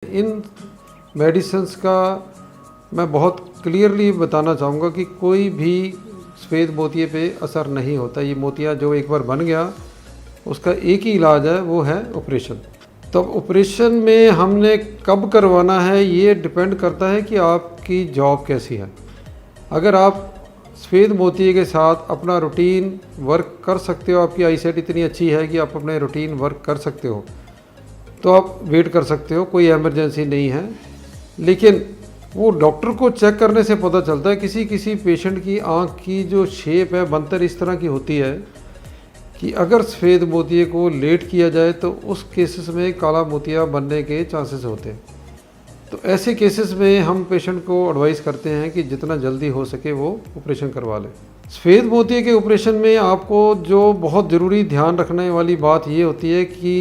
इन medicines का मैं बहुत क्लियरली बताना चाहूँगा कि कोई भी सफ़ेद मोतिये पे असर नहीं होता। ये मोतिया जो एक बार बन गया उसका एक ही इलाज है, वो है ऑपरेशन। तो ऑपरेशन में हमने कब करवाना है ये डिपेंड करता है कि आपकी जॉब कैसी है। अगर आप सफ़ेद मोतिये के साथ अपना रूटीन वर्क कर सकते हो, आपकी आईसाइट इतनी अच्छी है कि आप अपने रूटीन वर्क कर सकते हो, तो आप वेट कर सकते हो, कोई इमरजेंसी नहीं है। लेकिन वो डॉक्टर को चेक करने से पता चलता है। किसी किसी पेशेंट की आँख की जो शेप है बनतर इस तरह की होती है कि अगर सफ़ेद मोतिये को लेट किया जाए तो उस केसेस में काला मोतिया बनने के चांसेस होते हैं। तो ऐसे केसेस में हम पेशेंट को एडवाइस करते हैं कि जितना जल्दी हो सके वो ऑपरेशन करवा लें। सफ़ेद मोतिये के ऑपरेशन में आपको जो बहुत ज़रूरी ध्यान रखने वाली बात ये होती है कि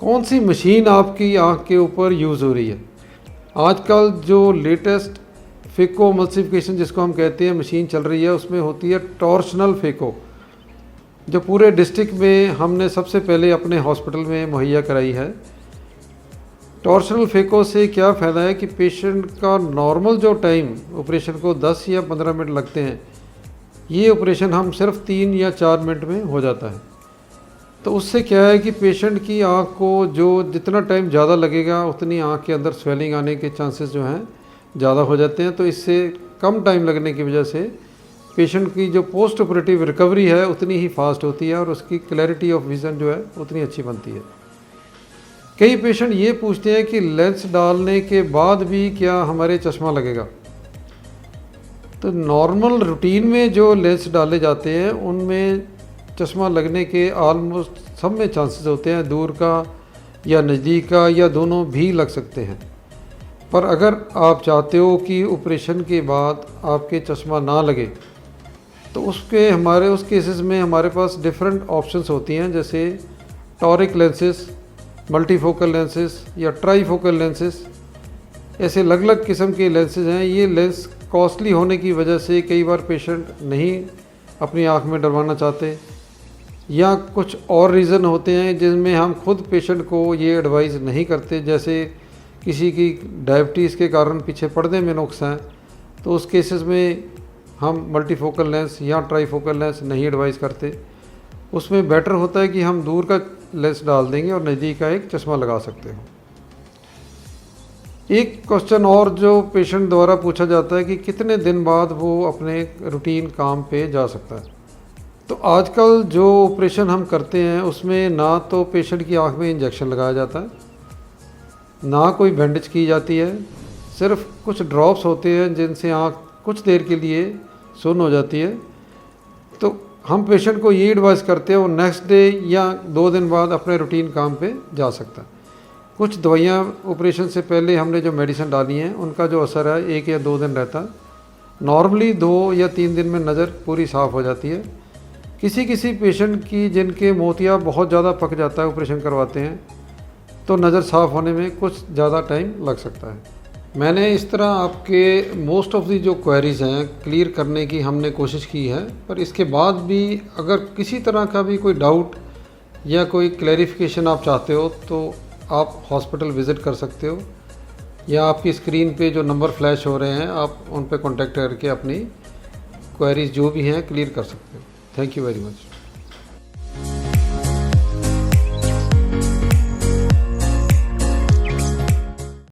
कौन सी मशीन आपकी आँख के ऊपर यूज़ हो रही है। आजकल जो लेटेस्ट फेको एमल्सिफिकेशन जिसको हम कहते हैं मशीन चल रही है, उसमें होती है टॉर्शनल फेको, जो पूरे डिस्ट्रिक्ट में हमने सबसे पहले अपने हॉस्पिटल में मुहैया कराई है। टॉर्शनल फेको से क्या फ़ायदा है कि पेशेंट का नॉर्मल जो टाइम ऑपरेशन को 10 या 15 मिनट लगते हैं, ये ऑपरेशन हम सिर्फ 3 या 4 मिनट में हो जाता है। तो उससे क्या है कि पेशेंट की आँख को जो जितना टाइम ज़्यादा लगेगा उतनी आँख के अंदर स्वेलिंग आने के चांसेस जो हैं ज़्यादा हो जाते हैं। तो इससे कम टाइम लगने की वजह से पेशेंट की जो पोस्ट ऑपरेटिव रिकवरी है उतनी ही फास्ट होती है और उसकी क्लैरिटी ऑफ विज़न जो है उतनी अच्छी बनती है। कई पेशेंट ये पूछते हैं कि लेंस डालने के बाद भी क्या हमारे चश्मा लगेगा। तो नॉर्मल रूटीन में जो लेंस डाले जाते हैं उनमें चश्मा लगने के ऑलमोस्ट सब में चांसेस होते हैं, दूर का या नज़दीक का या दोनों भी लग सकते हैं। पर अगर आप चाहते हो कि ऑपरेशन के बाद आपके चश्मा ना लगे तो उस केसेस में हमारे पास डिफरेंट ऑप्शंस होती हैं, जैसे टॉरिक लेंसेस, मल्टीफोकल लेंसेस या ट्राईफोकल लेंसेस। ऐसे अलग अलग किस्म के लेंसेज हैं। ये लेंस कॉस्टली होने की वजह से कई बार पेशेंट नहीं अपनी आँख में डलवाना चाहते, या कुछ और रीज़न होते हैं जिनमें हम खुद पेशेंट को ये एडवाइस नहीं करते। जैसे किसी की डायबिटीज़ के कारण पीछे पर्दे में नुक्स हैं, तो उस केसेस में हम मल्टीफोकल लेंस या ट्राईफोकल लेंस नहीं एडवाइस करते। उसमें बेटर होता है कि हम दूर का लेंस डाल देंगे और नज़दीक का एक चश्मा लगा सकते हो। एक क्वेश्चन और जो पेशेंट द्वारा पूछा जाता है कि कितने दिन बाद वो अपने रूटीन काम पे जा सकता है। तो आजकल जो ऑपरेशन हम करते हैं उसमें ना तो पेशेंट की आंख में इंजेक्शन लगाया जाता है, ना कोई बैंडेज की जाती है। सिर्फ कुछ ड्रॉप्स होते हैं जिनसे आंख कुछ देर के लिए सुन्न हो जाती है। तो हम पेशेंट को ये एडवाइस करते हैं वो नेक्स्ट डे या 2 दिन बाद अपने रूटीन काम पे जा सकता है। कुछ दवाइयाँ ऑपरेशन से पहले हमने जो मेडिसिन डाली हैं उनका जो असर है 1 या 2 दिन रहता है। नॉर्मली 2 या 3 दिन में नज़र पूरी साफ़ हो जाती है। किसी किसी पेशेंट की जिनके मोतिया बहुत ज़्यादा पक जाता है, ऑपरेशन करवाते हैं तो नज़र साफ़ होने में कुछ ज़्यादा टाइम लग सकता है। मैंने इस तरह आपके मोस्ट ऑफ़ दी जो क्वेरीज़ हैं क्लियर करने की हमने कोशिश की है। पर इसके बाद भी अगर किसी तरह का भी कोई डाउट या कोई क्लैरिफिकेशन आप चाहते हो तो आप हॉस्पिटल विज़िट कर सकते हो, या आपकी स्क्रीन पे जो नंबर फ्लैश हो रहे हैं आप उन पे कांटेक्ट करके अपनी क्वेरीज़ जो भी हैं क्लियर कर सकते हो। Thank you very much.